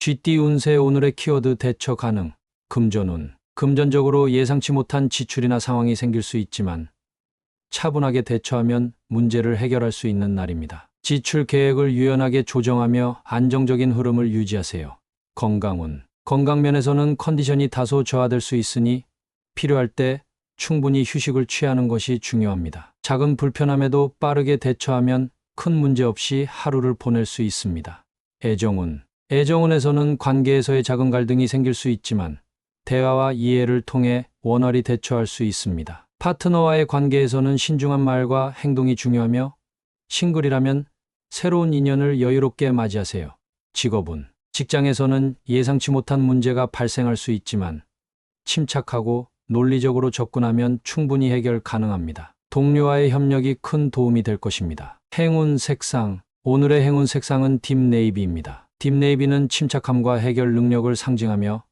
쥐띠 운세 오늘의 키워드 대처 가능. 금전운. 금전적으로 예상치 못한 지출이나 상황이 생길 수 있지만 차분하게 대처하면 문제를 해결할 수 있는 날입니다. 지출 계획을 유연하게 조정하며 안정적인 흐름을 유지하세요. 건강운. 건강면에서는 컨디션이 다소 저하될 수 있으니 필요할 때 충분히 휴식을 취하는 것이 중요합니다. 작은 불편함에도 빠르게 대처하면 큰 문제 없이 하루를 보낼 수 있습니다. 애정운. 애정운에서는 관계에서의 작은 갈등이 생길 수 있지만 대화와 이해를 통해 원활히 대처할 수 있습니다. 파트너와의 관계에서는 신중한 말과 행동이 중요하며 싱글이라면 새로운 인연을 여유롭게 맞이하세요. 직업운. 직장에서는 예상치 못한 문제가 발생할 수 있지만 침착하고 논리적으로 접근하면 충분히 해결 가능합니다. 동료와의 협력이 큰 도움이 될 것입니다. 행운 색상. 오늘의 행운 색상은 딥네이비입니다. 딥네이비는 침착함과 해결 능력을 상징하며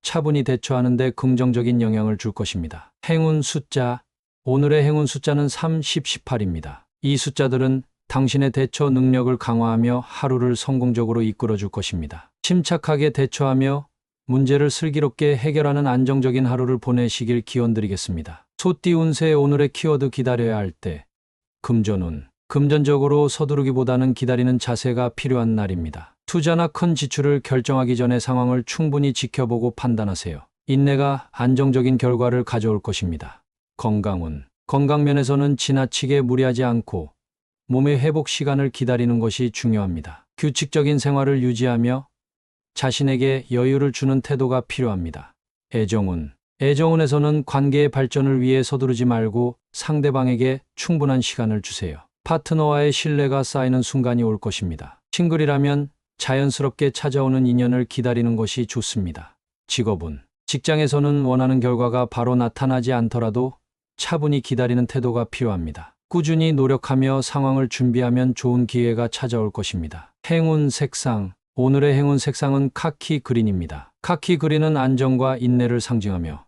차분히 대처하는 데 긍정적인 영향을 줄 것입니다. 행운 숫자. 오늘의 행운 숫자는 3, 10, 18입니다. 이 숫자들은 당신의 대처 능력을 강화하며 하루를 성공적으로 이끌어 줄 것입니다. 침착하게 대처하며 문제를 슬기롭게 해결하는 안정적인 하루를 보내시길 기원드리겠습니다. 소띠 운세 오늘의 키워드 기다려야 할 때. 금전운. 금전적으로 서두르기보다는 기다리는 자세가 필요한 날입니다. 투자나 큰 지출을 결정하기 전에 상황을 충분히 지켜보고 판단하세요. 인내가 안정적인 결과를 가져올 것입니다. 건강운. 건강면에서는 지나치게 무리하지 않고 몸의 회복 시간을 기다리는 것이 중요합니다. 규칙적인 생활을 유지하며 자신에게 여유를 주는 태도가 필요합니다. 애정운. 애정운에서는 관계의 발전을 위해 서두르지 말고 상대방에게 충분한 시간을 주세요. 파트너와의 신뢰가 쌓이는 순간이 올 것입니다. 싱글이라면 자연스럽게 찾아오는 인연을 기다리는 것이 좋습니다. 직업운. 직장에서는 원하는 결과가 바로 나타나지 않더라도 차분히 기다리는 태도가 필요합니다. 꾸준히 노력하며 상황을 준비하면 좋은 기회가 찾아올 것입니다. 행운 색상. 오늘의 행운 색상은 카키 그린입니다. 카키 그린은 안정과 인내를 상징하며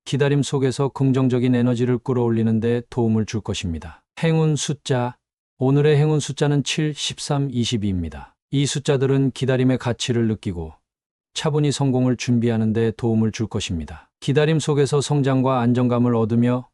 기다림 속에서 긍정적인 에너지를 끌어올리는 데 도움을 줄 것입니다. 행운 숫자. 오늘의 행운 숫자는 7, 13, 22입니다. 이 숫자들은 기다림의 가치를 느끼고 차분히 성공을 준비하는 데 도움을 줄 것입니다. 기다림 속에서 성장과 안정감을 얻으며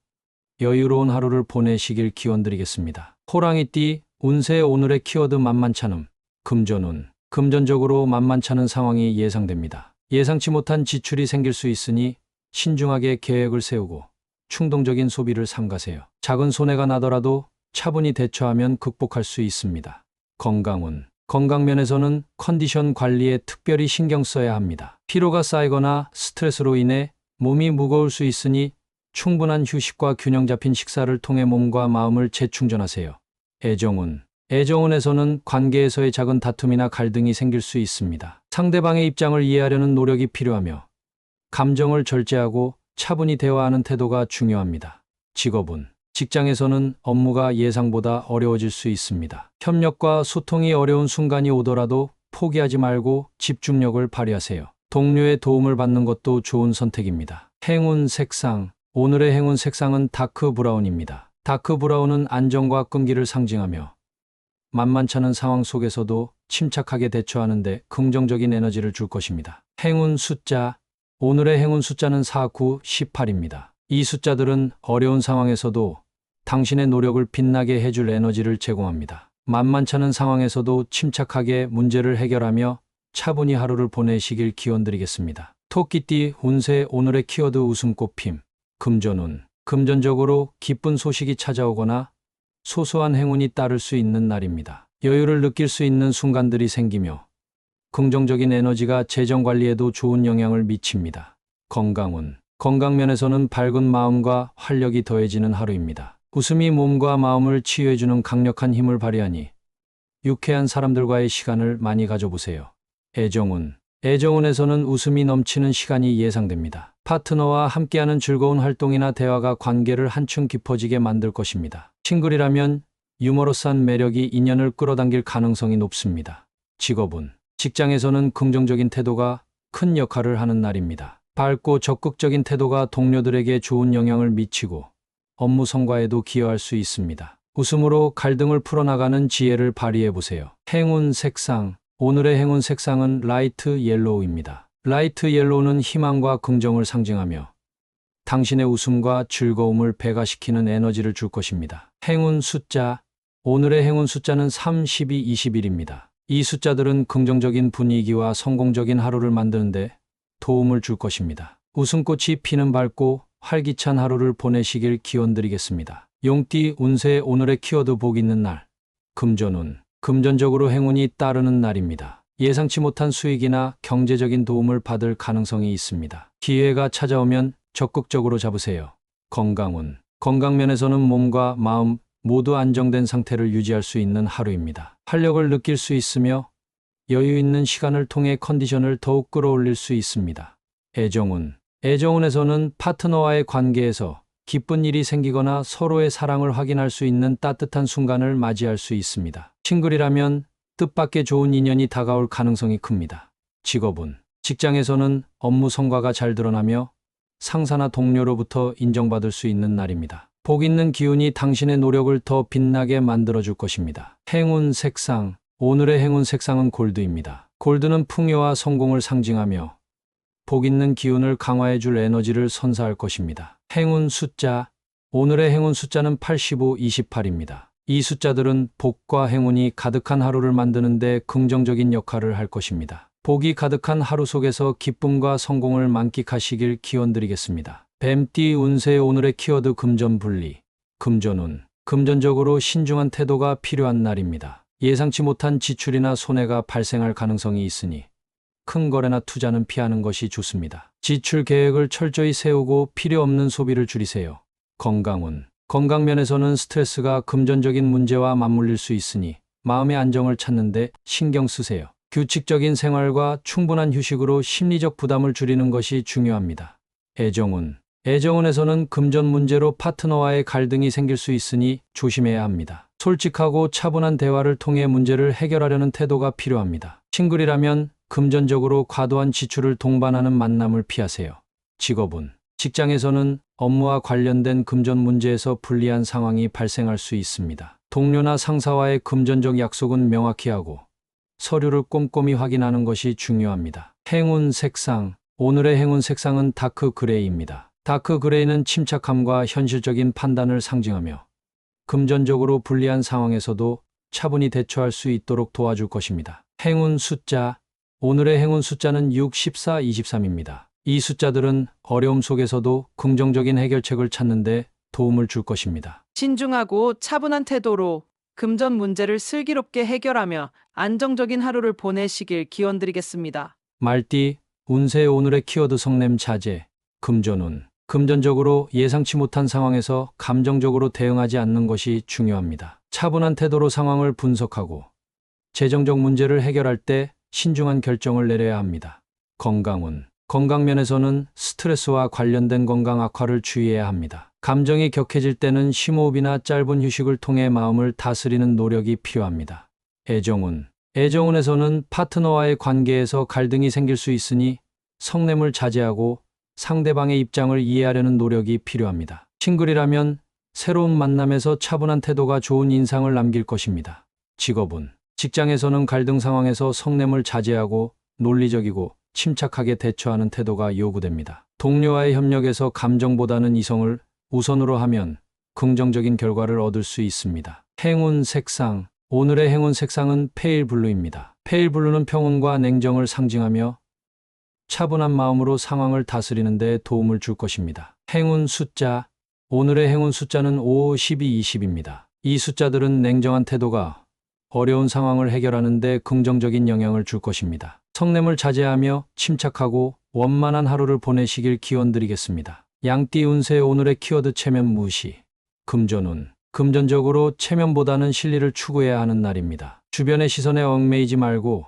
여유로운 하루를 보내시길 기원드리겠습니다. 호랑이띠 운세 오늘의 키워드 만만찮음. 금전운. 금전적으로 만만찮은 상황이 예상됩니다. 예상치 못한 지출이 생길 수 있으니 신중하게 계획을 세우고 충동적인 소비를 삼가세요. 작은 손해가 나더라도 차분히 대처하면 극복할 수 있습니다. 건강운. 건강면에서는 컨디션 관리에 특별히 신경 써야 합니다. 피로가 쌓이거나 스트레스로 인해 몸이 무거울 수 있으니 충분한 휴식과 균형 잡힌 식사를 통해 몸과 마음을 재충전하세요. 애정운. 애정운에서는 관계에서의 작은 다툼이나 갈등이 생길 수 있습니다. 상대방의 입장을 이해하려는 노력이 필요하며 감정을 절제하고 차분히 대화하는 태도가 중요합니다. 직업운. 직장에서는 업무가 예상보다 어려워질 수 있습니다. 협력과 소통이 어려운 순간이 오더라도 포기하지 말고 집중력을 발휘하세요. 동료의 도움을 받는 것도 좋은 선택입니다. 행운 색상. 오늘의 행운 색상은 다크 브라운입니다. 다크 브라운은 안정과 끈기를 상징하며 만만찮은 상황 속에서도 침착하게 대처하는 데 긍정적인 에너지를 줄 것입니다. 행운 숫자. 오늘의 행운 숫자는 4, 9, 18입니다. 이 숫자들은 어려운 상황에서도 당신의 노력을 빛나게 해줄 에너지를 제공합니다. 만만찮은 상황에서도 침착하게 문제를 해결하며 차분히 하루를 보내시길 기원드리겠습니다. 토끼띠 운세 오늘의 키워드 웃음꽃핌. 금전운. 금전적으로 기쁜 소식이 찾아오거나 소소한 행운이 따를 수 있는 날입니다. 여유를 느낄 수 있는 순간들이 생기며 긍정적인 에너지가 재정 관리에도 좋은 영향을 미칩니다. 건강운. 건강면에서는 밝은 마음과 활력이 더해지는 하루입니다. 웃음이 몸과 마음을 치유해주는 강력한 힘을 발휘하니 유쾌한 사람들과의 시간을 많이 가져보세요. 애정운. 애정운에서는 웃음이 넘치는 시간이 예상됩니다. 파트너와 함께하는 즐거운 활동이나 대화가 관계를 한층 깊어지게 만들 것입니다. 싱글이라면 유머러스한 매력이 인연을 끌어당길 가능성이 높습니다. 직업운. 직장에서는 긍정적인 태도가 큰 역할을 하는 날입니다. 밝고 적극적인 태도가 동료들에게 좋은 영향을 미치고 업무 성과에도 기여할 수 있습니다. 웃음으로 갈등을 풀어나가는 지혜를 발휘해 보세요. 행운 색상. 오늘의 행운 색상은 라이트 옐로우입니다. 라이트 옐로우는 희망과 긍정을 상징하며 당신의 웃음과 즐거움을 배가시키는 에너지를 줄 것입니다. 행운 숫자. 오늘의 행운 숫자는 3, 12, 21입니다. 이 숫자들은 긍정적인 분위기와 성공적인 하루를 만드는데 도움을 줄 것입니다. 웃음꽃이 피는 밝고 활기찬 하루를 보내시길 기원드리겠습니다. 용띠 운세. 오늘의 키워드 복 있는 날. 금전운. 금전적으로 행운이 따르는 날입니다. 예상치 못한 수익이나 경제적인 도움을 받을 가능성이 있습니다. 기회가 찾아오면 적극적으로 잡으세요. 건강운. 건강면에서는 몸과 마음 모두 안정된 상태를 유지할 수 있는 하루입니다. 활력을 느낄 수 있으며 여유 있는 시간을 통해 컨디션을 더욱 끌어올릴 수 있습니다. 애정운. 애정운에서는 파트너와의 관계에서 기쁜 일이 생기거나 서로의 사랑을 확인할 수 있는 따뜻한 순간을 맞이할 수 있습니다. 싱글이라면 뜻밖의 좋은 인연이 다가올 가능성이 큽니다. 직업운. 직장에서는 업무 성과가 잘 드러나며 상사나 동료로부터 인정받을 수 있는 날입니다. 복 있는 기운이 당신의 노력을 더 빛나게 만들어줄 것입니다. 행운 색상. 오늘의 행운 색상은 골드입니다. 골드는 풍요와 성공을 상징하며 복 있는 기운을 강화해줄 에너지를 선사할 것입니다. 행운 숫자. 오늘의 행운 숫자는 85, 28입니다. 이 숫자들은 복과 행운이 가득한 하루를 만드는데 긍정적인 역할을 할 것입니다. 복이 가득한 하루 속에서 기쁨과 성공을 만끽하시길 기원드리겠습니다. 뱀띠 운세. 오늘의 키워드 금전분리. 금전운. 금전적으로 신중한 태도가 필요한 날입니다. 예상치 못한 지출이나 손해가 발생할 가능성이 있으니 큰 거래나 투자는 피하는 것이 좋습니다. 지출 계획을 철저히 세우고 필요 없는 소비를 줄이세요. 건강운. 건강면에서는 스트레스가 금전적인 문제와 맞물릴 수 있으니 마음의 안정을 찾는데 신경 쓰세요. 규칙적인 생활과 충분한 휴식으로 심리적 부담을 줄이는 것이 중요합니다. 애정운. 애정운에서는 금전 문제로 파트너와의 갈등이 생길 수 있으니 조심해야 합니다. 솔직하고 차분한 대화를 통해 문제를 해결하려는 태도가 필요합니다. 싱글이라면 금전적으로 과도한 지출을 동반하는 만남을 피하세요. 직업운. 직장에서는 업무와 관련된 금전 문제에서 불리한 상황이 발생할 수 있습니다. 동료나 상사와의 금전적 약속은 명확히 하고 서류를 꼼꼼히 확인하는 것이 중요합니다. 행운 색상. 오늘의 행운 색상은 다크 그레이입니다. 다크 그레이는 침착함과 현실적인 판단을 상징하며 금전적으로 불리한 상황에서도 차분히 대처할 수 있도록 도와줄 것입니다. 행운 숫자. 오늘의 행운 숫자는 6, 14, 23입니다. 이 숫자들은 어려움 속에서도 긍정적인 해결책을 찾는데 도움을 줄 것입니다. 신중하고 차분한 태도로 금전 문제를 슬기롭게 해결하며 안정적인 하루를 보내시길 기원드리겠습니다. 말띠 운세. 오늘의 키워드 성냄 자제. 금전운. 금전적으로 예상치 못한 상황에서 감정적으로 대응하지 않는 것이 중요합니다. 차분한 태도로 상황을 분석하고 재정적 문제를 해결할 때 신중한 결정을 내려야 합니다. 건강운. 건강면에서는 스트레스와 관련된 건강 악화를 주의해야 합니다. 감정이 격해질 때는 심호흡이나 짧은 휴식을 통해 마음을 다스리는 노력이 필요합니다. 애정운. 애정운에서는 파트너와의 관계에서 갈등이 생길 수 있으니 성냄을 자제하고 상대방의 입장을 이해하려는 노력이 필요합니다. 싱글이라면 새로운 만남에서 차분한 태도가 좋은 인상을 남길 것입니다. 직업운. 직장에서는 갈등 상황에서 성냄을 자제하고 논리적이고 침착하게 대처하는 태도가 요구됩니다. 동료와의 협력에서 감정보다는 이성을 우선으로 하면 긍정적인 결과를 얻을 수 있습니다. 행운 색상. 오늘의 행운 색상은 페일 블루입니다. 페일 블루는 평온과 냉정을 상징하며 차분한 마음으로 상황을 다스리는 데 도움을 줄 것입니다. 행운 숫자. 오늘의 행운 숫자는 5, 12, 20입니다. 이 숫자들은 냉정한 태도가 어려운 상황을 해결하는 데 긍정적인 영향을 줄 것입니다. 성냄을 자제하며 침착하고 원만한 하루를 보내시길 기원드리겠습니다. 양띠 운세. 오늘의 키워드 체면 무시. 금전운. 금전적으로 체면보다는 실리를 추구해야 하는 날입니다. 주변의 시선에 얽매이지 말고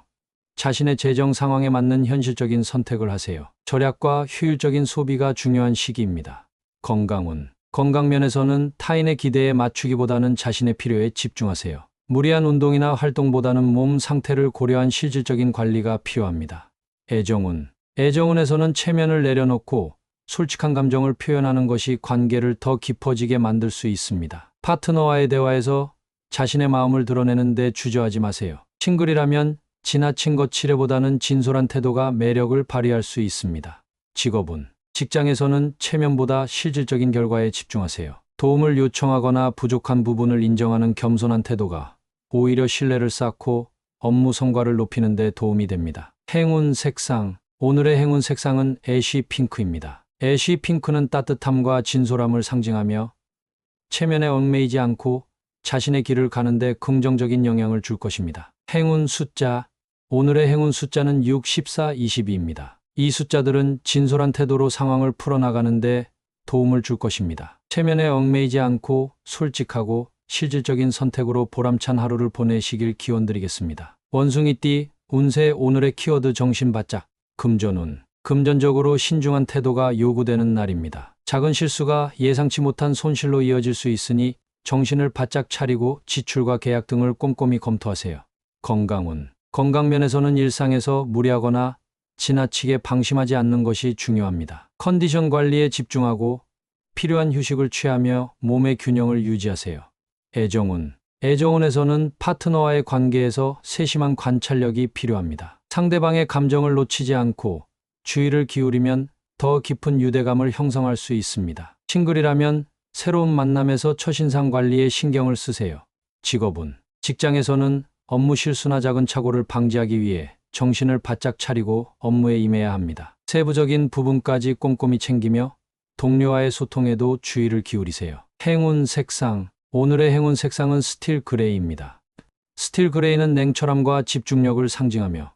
자신의 재정 상황에 맞는 현실적인 선택을 하세요. 절약과 효율적인 소비가 중요한 시기입니다. 건강운. 건강면에서는 타인의 기대에 맞추기보다는 자신의 필요에 집중하세요. 무리한 운동이나 활동보다는 몸 상태를 고려한 실질적인 관리가 필요합니다. 애정운. 애정운에서는 체면을 내려놓고 솔직한 감정을 표현하는 것이 관계를 더 깊어지게 만들 수 있습니다. 파트너와의 대화에서 자신의 마음을 드러내는 데 주저하지 마세요. 싱글이라면 지나친 거칠애보다는 진솔한 태도가 매력을 발휘할 수 있습니다. 직업은 직장에서는 체면보다 실질적인 결과에 집중하세요. 도움을 요청하거나 부족한 부분을 인정하는 겸손한 태도가 오히려 신뢰를 쌓고 업무 성과를 높이는 데 도움이 됩니다. 행운 색상. 오늘의 행운 색상은 애쉬 핑크입니다. 애쉬 핑크는 따뜻함과 진솔함을 상징하며 체면에 얽매이지 않고 자신의 길을 가는데 긍정적인 영향을 줄 것입니다. 행운 숫자. 오늘의 행운 숫자는 6, 14, 22입니다. 이 숫자들은 진솔한 태도로 상황을 풀어나가는데 도움을 줄 것입니다. 체면에 얽매이지 않고 솔직하고 실질적인 선택으로 보람찬 하루를 보내시길 기원드리겠습니다. 원숭이띠. 운세. 오늘의 키워드 정신바짝. 금전운. 금전적으로 신중한 태도가 요구되는 날입니다. 작은 실수가 예상치 못한 손실로 이어질 수 있으니 정신을 바짝 차리고 지출과 계약 등을 꼼꼼히 검토하세요. 건강운. 건강면에서는 일상에서 무리하거나 지나치게 방심하지 않는 것이 중요합니다. 컨디션 관리에 집중하고 필요한 휴식을 취하며 몸의 균형을 유지하세요. 애정운. 애정운에서는 파트너와의 관계에서 세심한 관찰력이 필요합니다. 상대방의 감정을 놓치지 않고 주의를 기울이면 더 깊은 유대감을 형성할 수 있습니다. 싱글이라면 새로운 만남에서 첫인상 관리에 신경을 쓰세요. 직업운. 직장에서는 업무 실수나 작은 착오를 방지하기 위해 정신을 바짝 차리고 업무에 임해야 합니다. 세부적인 부분까지 꼼꼼히 챙기며 동료와의 소통에도 주의를 기울이세요. 행운 색상. 오늘의 행운 색상은 스틸 그레이입니다. 스틸 그레이는 냉철함과 집중력을 상징하며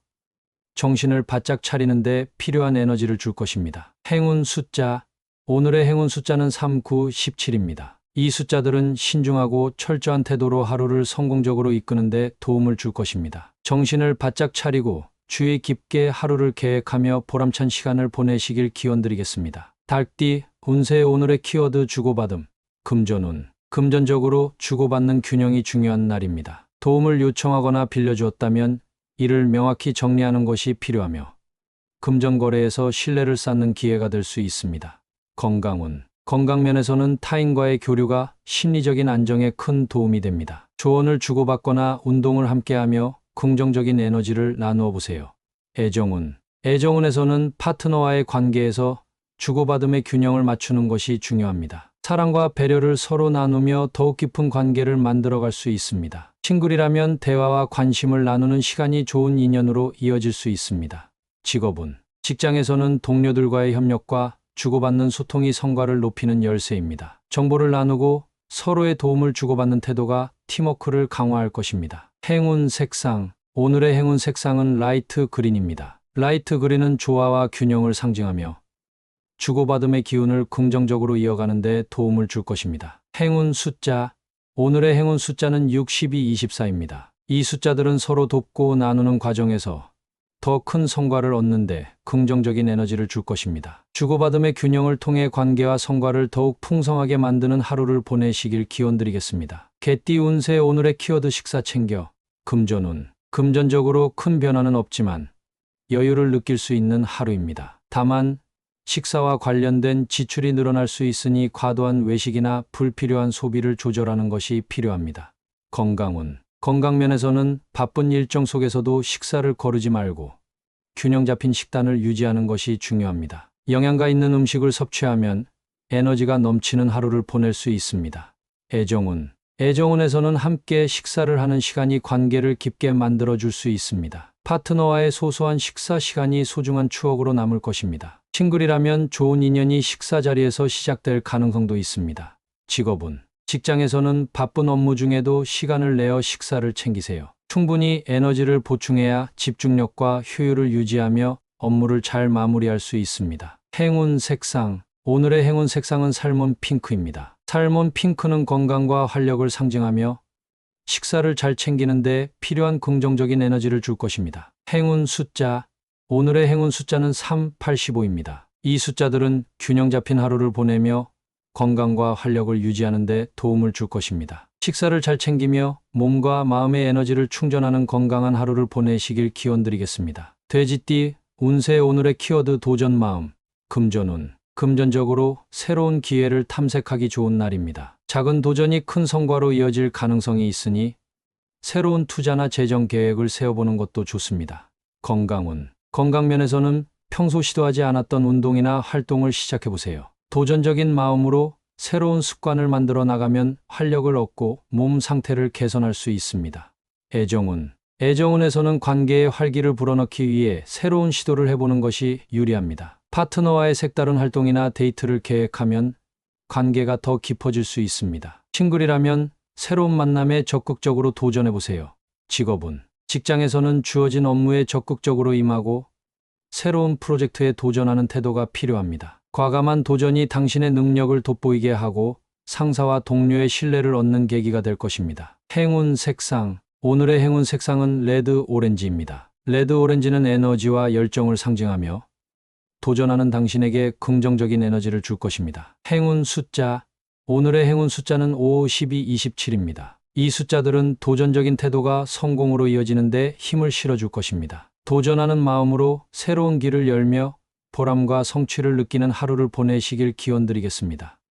정신을 바짝 차리는데 필요한 에너지를 줄 것입니다. 행운 숫자. 오늘의 행운 숫자는 3, 9, 17입니다. 이 숫자들은 신중하고 철저한 태도로 하루를 성공적으로 이끄는데 도움을 줄 것입니다. 정신을 바짝 차리고 주의 깊게 하루를 계획하며 보람찬 시간을 보내시길 기원드리겠습니다. 닭띠. 운세. 오늘의 키워드 주고받음. 금전운. 금전적으로 주고받는 균형이 중요한 날입니다. 도움을 요청하거나 빌려주었다면 이를 명확히 정리하는 것이 필요하며 금전거래에서 신뢰를 쌓는 기회가 될 수 있습니다. 건강운. 건강면에서는 타인과의 교류가 심리적인 안정에 큰 도움이 됩니다. 조언을 주고받거나 운동을 함께하며 긍정적인 에너지를 나누어 보세요. 애정운. 애정운에서는 파트너와의 관계에서 주고받음의 균형을 맞추는 것이 중요합니다. 사랑과 배려를 서로 나누며 더욱 깊은 관계를 만들어갈 수 있습니다. 싱글이라면 대화와 관심을 나누는 시간이 좋은 인연으로 이어질 수 있습니다. 직업운. 직장에서는 동료들과의 협력과 주고받는 소통이 성과를 높이는 열쇠입니다. 정보를 나누고 서로의 도움을 주고받는 태도가 팀워크를 강화할 것입니다. 행운 색상. 오늘의 행운 색상은 라이트 그린입니다. 라이트 그린은 조화와 균형을 상징하며 주고받음의 기운을 긍정적으로 이어가는 데 도움을 줄 것입니다. 행운 숫자. 오늘의 행운 숫자는 6, 12, 24입니다. 이 숫자들은 서로 돕고 나누는 과정에서 더 큰 성과를 얻는데 긍정적인 에너지를 줄 것입니다. 주고받음의 균형을 통해 관계와 성과를 더욱 풍성하게 만드는 하루를 보내시길 기원드리겠습니다. 개띠. 운세. 오늘의 키워드 식사 챙겨. 금전운. 금전적으로 큰 변화는 없지만 여유를 느낄 수 있는 하루입니다. 다만 식사와 관련된 지출이 늘어날 수 있으니 과도한 외식이나 불필요한 소비를 조절하는 것이 필요합니다. 건강운. 건강면에서는 바쁜 일정 속에서도 식사를 거르지 말고 균형 잡힌 식단을 유지하는 것이 중요합니다. 영양가 있는 음식을 섭취하면 에너지가 넘치는 하루를 보낼 수 있습니다. 애정운. 애정운에서는 함께 식사를 하는 시간이 관계를 깊게 만들어줄 수 있습니다. 파트너와의 소소한 식사 시간이 소중한 추억으로 남을 것입니다. 싱글이라면 좋은 인연이 식사 자리에서 시작될 가능성도 있습니다. 직업운. 직장에서는 바쁜 업무 중에도 시간을 내어 식사를 챙기세요. 충분히 에너지를 보충해야 집중력과 효율을 유지하며 업무를 잘 마무리할 수 있습니다. 행운 색상. 오늘의 행운 색상은 살몬 핑크입니다. 살몬 핑크는 건강과 활력을 상징하며 식사를 잘 챙기는데 필요한 긍정적인 에너지를 줄 것입니다. 행운 숫자. 오늘의 행운 숫자는 3, 85입니다. 이 숫자들은 균형 잡힌 하루를 보내며 건강과 활력을 유지하는 데 도움을 줄 것입니다. 식사를 잘 챙기며 몸과 마음의 에너지를 충전하는 건강한 하루를 보내시길 기원드리겠습니다. 돼지띠. 운세. 오늘의 키워드 도전 마음. 금전운. 금전적으로 새로운 기회를 탐색하기 좋은 날입니다. 작은 도전이 큰 성과로 이어질 가능성이 있으니 새로운 투자나 재정 계획을 세워보는 것도 좋습니다. 건강운. 건강면에서는 평소 시도하지 않았던 운동이나 활동을 시작해보세요. 도전적인 마음으로 새로운 습관을 만들어 나가면 활력을 얻고 몸 상태를 개선할 수 있습니다. 애정운. 애정운에서는 관계의 활기를 불어넣기 위해 새로운 시도를 해보는 것이 유리합니다. 파트너와의 색다른 활동이나 데이트를 계획하면 관계가 더 깊어질 수 있습니다. 싱글이라면 새로운 만남에 적극적으로 도전해보세요. 직업운. 직장에서는 주어진 업무에 적극적으로 임하고 새로운 프로젝트에 도전하는 태도가 필요합니다. 과감한 도전이 당신의 능력을 돋보이게 하고 상사와 동료의 신뢰를 얻는 계기가 될 것입니다. 행운 색상. 오늘의 행운 색상은 레드 오렌지입니다. 레드 오렌지는 에너지와 열정을 상징하며 도전하는 당신에게 긍정적인 에너지를 줄 것입니다. 행운 숫자. 오늘의 행운 숫자는 5, 12, 27입니다. 이 숫자들은 도전적인 태도가 성공으로 이어지는데 힘을 실어줄 것입니다. 도전하는 마음으로 새로운 길을 열며 보람과 성취를 느끼는 하루를 보내시길 기원드리겠습니다.